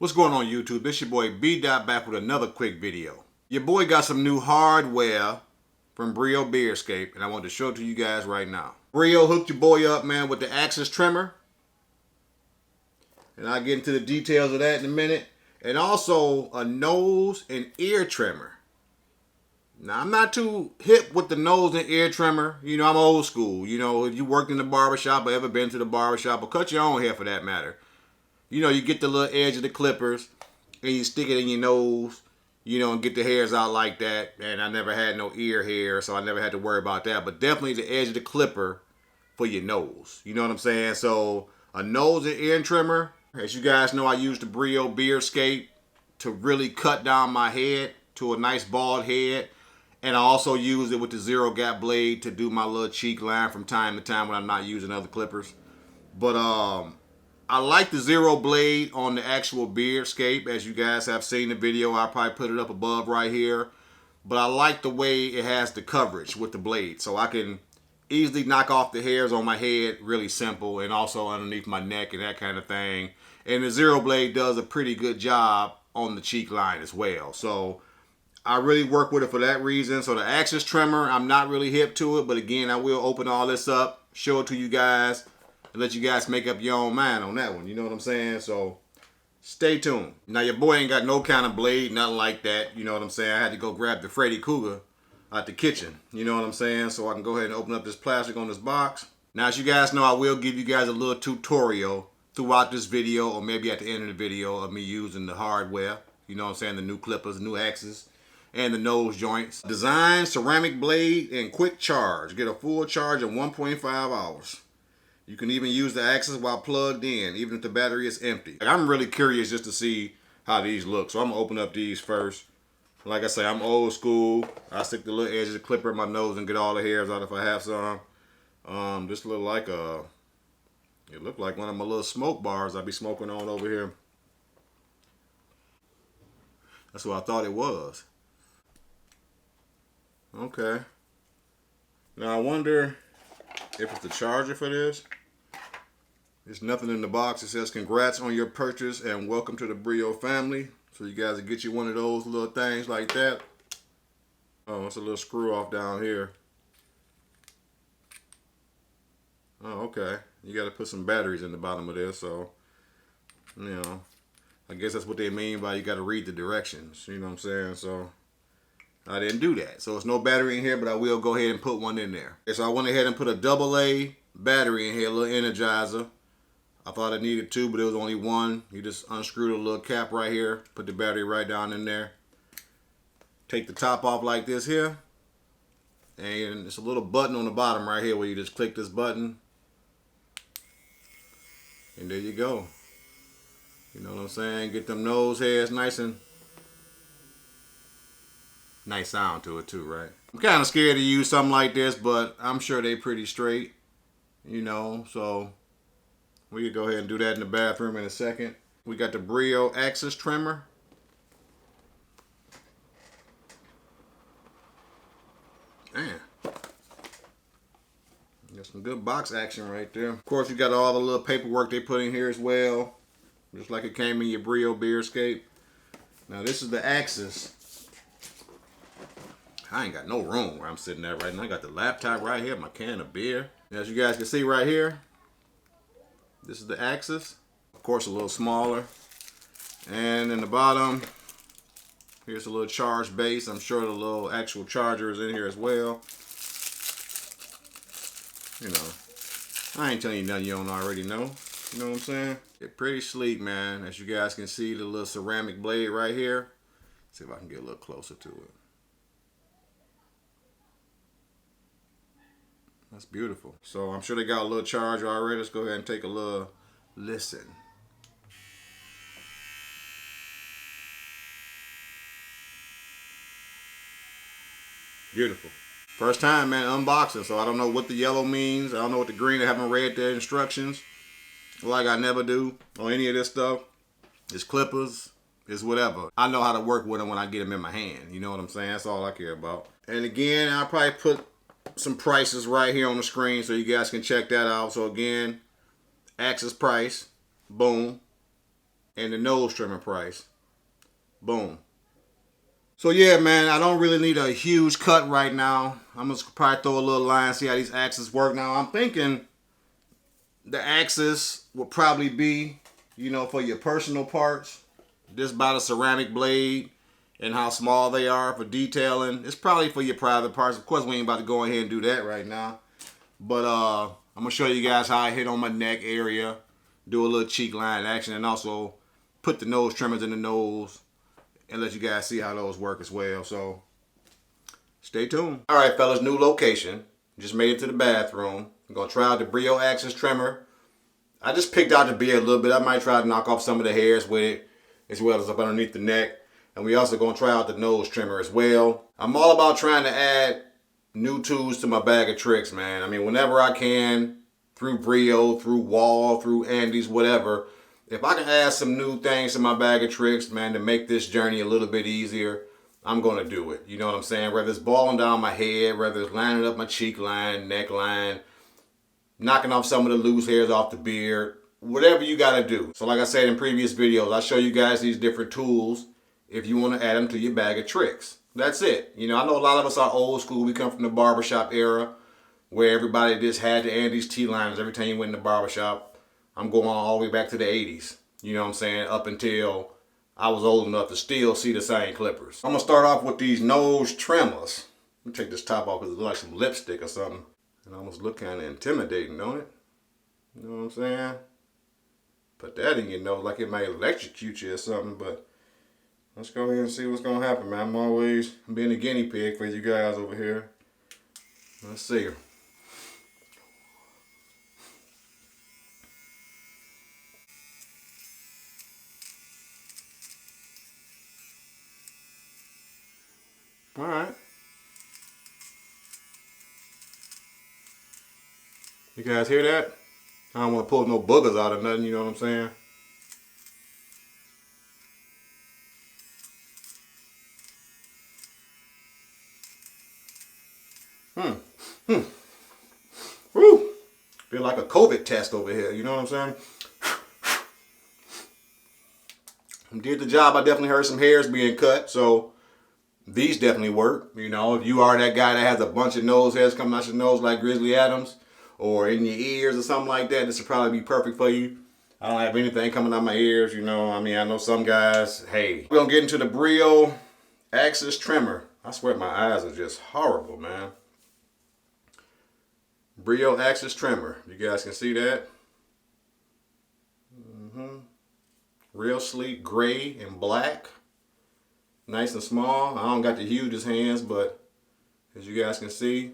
What's going on YouTube? This your boy B. back with another quick video. Your boy got some new hardware from Brio Beardscape and I want to show it to you guys right now. Brio hooked your boy up, man, with the axis trimmer. And I'll get into the details of that in a minute. And also a nose and ear trimmer. Now, I'm not too hip with the nose and ear trimmer. You know, I'm old school. You know, if you worked in the barbershop or ever been to the barbershop or cut your own hair for that matter. You know, you get the little edge of the clippers and you stick it in your nose, you know, and get the hairs out like that. And I never had no ear hair, so I never had to worry about that. But definitely the edge of the clipper for your nose. You know what I'm saying? So a nose and ear trimmer. As you guys know, I use the Brio Beardscape to really cut down my head to a nice bald head. And I also use it with the zero gap blade to do my little cheek line from time to time when I'm not using other clippers. But I like the zero blade on the actual Beardscape. As you guys have seen the video, I'll probably put it up above right here. But I like the way it has the coverage with the blade. So I can easily knock off the hairs on my head, really simple, and also underneath my neck and that kind of thing. And the zero blade does a pretty good job on the cheek line as well. So I really work with it for that reason. So the axis trimmer, I'm not really hip to it. But again, I will open all this up, show it to you guys, and let you guys make up your own mind on that one. You know what I'm saying? So stay tuned. Now your boy ain't got no kind of blade, nothing like that. You know what I'm saying? I had to go grab the Freddy Cougar out the kitchen. You know what I'm saying? So I can go ahead and open up this plastic on this box. Now as you guys know, I will give you guys a little tutorial throughout this video, or maybe at the end of the video, of me using the hardware. You know what I'm saying? The new clippers, new axes, and the nose joints. Design, ceramic blade, and quick charge. Get a full charge in 1.5 hours. You can even use the axis while plugged in, even if the battery is empty. I'm really curious just to see how these look. So I'm going to open up these first. Like I say, I'm old school. I stick the little edge of the clipper in my nose and get all the hairs out if I have some. This look like it looked like one of my little smoke bars I be smoking on over here. That's what I thought it was. Okay. Now I wonder if it's the charger for this. There's nothing in the box. It says congrats on your purchase and welcome to the Brio family. So you guys will get you one of those little things like that. Oh, it's a little screw off down here. Oh, okay. You got to put some batteries in the bottom of this. So, you know, I guess that's what they mean by you got to read the directions. You know what I'm saying? So I didn't do that. So it's no battery in here, but I will go ahead and put one in there. Okay, so I went ahead and put a AA battery in here, a little energizer. I thought I needed two, but it was only one. You just unscrew the little cap right here, put the battery right down in there. Take the top off like this here. And it's a little button on the bottom right here where you just click this button. And there you go. You know what I'm saying? Get them nose hairs nice and nice sound to it too, right? I'm kind of scared to use something like this, but I'm sure they're pretty straight, you know, so we could go ahead and do that in the bathroom in a second. We got the Brio axis trimmer. Man, got some good box action right there. Of course, you got all the little paperwork they put in here as well, just like it came in your Brio Beardscape. Now this is the axis. I ain't got no room where I'm sitting at right now. I got the laptop right here, my can of beer. As you guys can see right here, this is the axis. Of course, a little smaller. And in the bottom, here's a little charge base. I'm sure the little actual charger is in here as well. You know, I ain't telling you nothing you don't already know. You know what I'm saying? It's pretty sleek, man. As you guys can see, the little ceramic blade right here. Let's see if I can get a little closer to it. That's beautiful. So I'm sure they got a little charger already. Let's go ahead and take a little listen. Beautiful. First time, man, unboxing, so I don't know what the yellow means. I don't know what the green. I haven't read their instructions, like I never do on any of this stuff. It's clippers. It's whatever. I know how to work with them when I get them in my hand. You know what I'm saying? That's all I care about. And again, I'll probably put some prices right here on the screen so you guys can check that out. So again, Axis price, boom. and the nose trimmer price. Boom. So yeah, man, I don't really need a huge cut right now. I'm gonna probably throw a little line, see how these axes work. Now I'm thinking the axis will probably be, for your personal parts. Just about a ceramic blade and how small they are for detailing. It's probably for your private parts. Of course, we ain't about to go ahead and do that right now. But I'm gonna show you guys how I hit on my neck area, do a little cheek line action, and also put the nose trimmers in the nose and let you guys see how those work as well. So stay tuned. All right, fellas, new location. Just made it to the bathroom. I'm gonna try out the Brio axis trimmer. I just picked out the beard a little bit. I might try to knock off some of the hairs with it, as well as up underneath the neck. And we also gonna try out the nose trimmer as well. I'm all about trying to add new tools to my bag of tricks, man. I mean, whenever I can, through Brio, through Wall, through Andy's, whatever. If I can add some new things to my bag of tricks, man, to make this journey a little bit easier, I'm gonna do it. You know what I'm saying? Whether it's balling down my head, whether it's lining up my cheek line, neckline, knocking off some of the loose hairs off the beard, whatever you gotta do. So like I said in previous videos, I show you guys these different tools if you wanna add them to your bag of tricks. That's it. I know a lot of us are old school. We come from the barbershop era where everybody just had the Andy's T-liners every time you went in the barbershop. I'm going all the way back to the 80s. You know what I'm saying? Up until I was old enough to still see the same clippers. I'm gonna start off with these nose trimmers. Let me take this top off because it looks like some lipstick or something. It almost look kind of intimidating, don't it? You know what I'm saying? Put that in your nose like it might electrocute you or something, but let's go ahead and see what's gonna happen, man. I'm always being a guinea pig for you guys over here. Let's see. All right. You guys hear that? I don't want to pull no boogers out of nothing, you know what I'm saying? Woo! Feel like a COVID test over here, you know what I'm saying? Did the job. I definitely heard some hairs being cut, so these definitely work. If you are that guy that has a bunch of nose hairs coming out your nose like Grizzly Adams, or in your ears or something like that, this would probably be perfect for you. I don't have anything coming out my ears, I know some guys, hey. We're gonna get into the Brio axis trimmer. I swear my eyes are just horrible, man. Brio axis trimmer. You guys can see that. Real sleek gray and black. Nice and small. I don't got the hugest hands, but as you guys can see,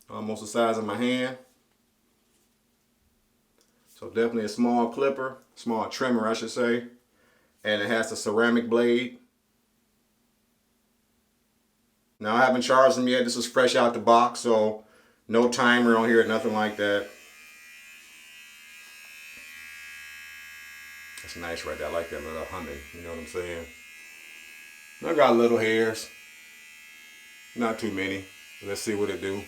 almost the size of my hand. So definitely a small clipper, small trimmer I should say. And it has a ceramic blade. Now I haven't charged them yet. This is fresh out the box, so no timer on here, nothing like that. That's nice right there. I like that little humming, you know what I'm saying? I got little hairs. Not too many. Let's see what it do.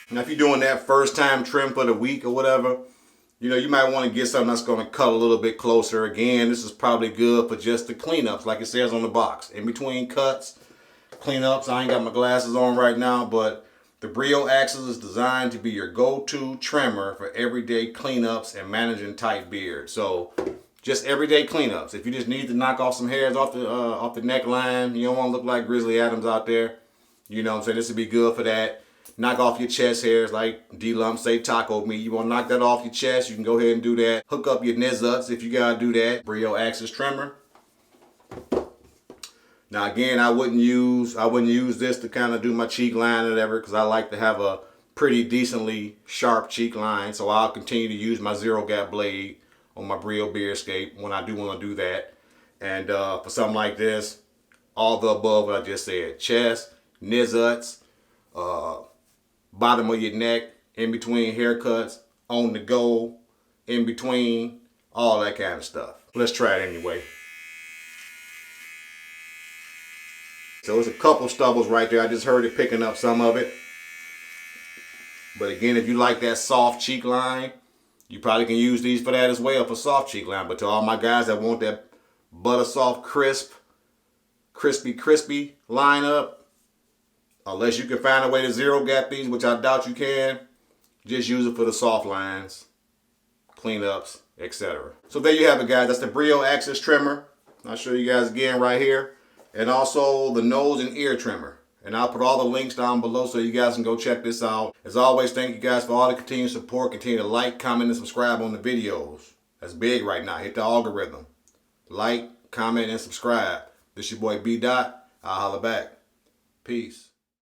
Now if you're doing that first time trim for the week or whatever, you might want to get something that's going to cut a little bit closer. Again, this is probably good for just the cleanups, like it says on the box. In between cuts, cleanups. I ain't got my glasses on right now, but the Brio axis is designed to be your go-to trimmer for everyday cleanups and managing tight beard. So just everyday cleanups. If you just need to knock off some hairs off the neckline, you don't want to look like Grizzly Adams out there. You know what I'm saying? This would be good for that. Knock off your chest hairs like D-Lump say taco meat. You want to knock that off your chest, you can go ahead and do that. Hook up your nizuts if you got to do that. Brio axis trimmer. Now again, I wouldn't use this to kind of do my cheek line or whatever, because I like to have a pretty decently sharp cheek line. So I'll continue to use my zero gap blade on my Brio Beardscape when I do want to do that. And for something like this, all the above what I just said. Chest, nizuts, bottom of your neck, in between haircuts, on the go, in between, all that kind of stuff. Let's try it anyway. So there's a couple stubbles right there. I just heard it picking up some of it. But again, if you like that soft cheek line, you probably can use these for that as well, for soft cheek line. But to all my guys that want that butter soft, crisp, crispy line up, unless you can find a way to zero gap these, which I doubt you can, just use it for the soft lines, cleanups, etc. So there you have it, guys. That's the Brio Axis trimmer. I'll show you guys again right here. And also the nose and ear trimmer. And I'll put all the links down below so you guys can go check this out. As always, thank you guys for all the continued support. Continue to like, comment, and subscribe on the videos. That's big right now. Hit the algorithm. Like, comment, and subscribe. This your boy B. Dot. I'll holla back. Peace.